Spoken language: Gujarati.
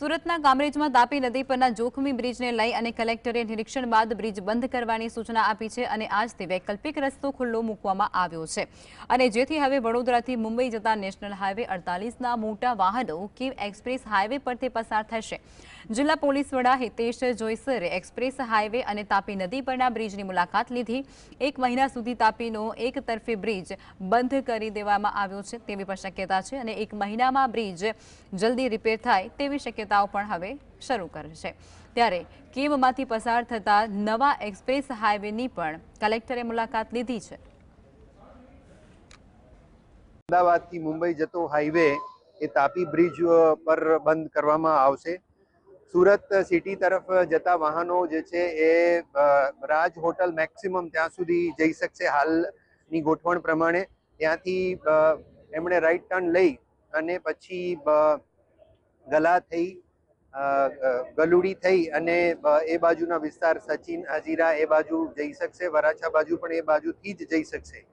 સુરતના કામરેજમાં તાપી નદી પરના જોખમી બ્રિજને લઈ અને કલેક્ટરે નિરીક્ષણ બાદ બ્રિજ બંધ કરવાની સૂચના આપી છે અને આજથી વૈકલ્પિક રસ્તો ખુલ્લો મૂકવામાં આવ્યો છે અને જેથી હવે વડોદરાથી મુંબઈ જતા નેશનલ હાઈવે 48ના મોટા વાહનો કીવ એક્સપ્રેસ હાઈવે પરથી પસાર થશે। જિલ્લા પોલીસ વડા હિતેશ જોઈસરે એક્સપ્રેસ હાઈવે અને તાપી નદી પરના બ્રિજની મુલાકાત લીધી। 1 મહિના સુધી તાપીનો એક તરફી બ્રિજ બંધ કરી દેવામાં આવ્યો છે તેવી પણ શક્યતા છે અને 1 મહિનામાં બ્રિજ જલ્દી રિપેર થાય તેવી શક્યતાઓ પણ હવે શરૂ કરી છે। ત્યારે કીવમાંથી પસાર થતા નવા એક્સપ્રેસ હાઈવેની પણ કલેક્ટરે મુલાકાત લીધી છે। અમદાવાદથી મુંબઈ જતો હાઈવે એ તાપી બ્રિજ પર બંધ કરવામાં આવશે। સુરત સિટી તરફ જતા વાહનો જે છે એ રાજ હોટલ મેક્સિમમ ત્યાં સુધી જઈ શકશે હાલની ગોઠવણ પ્રમાણે। ત્યાંથી એમણે રાઈટ ટર્ન લઈ અને પછી ગલા થઈ ગલુડી થઈ અને એ બાજુના વિસ્તાર સચિન હજીરા એ બાજુ જઈ શકશે। વરાછા બાજુ પણ એ બાજુથી જ જઈ શકશે।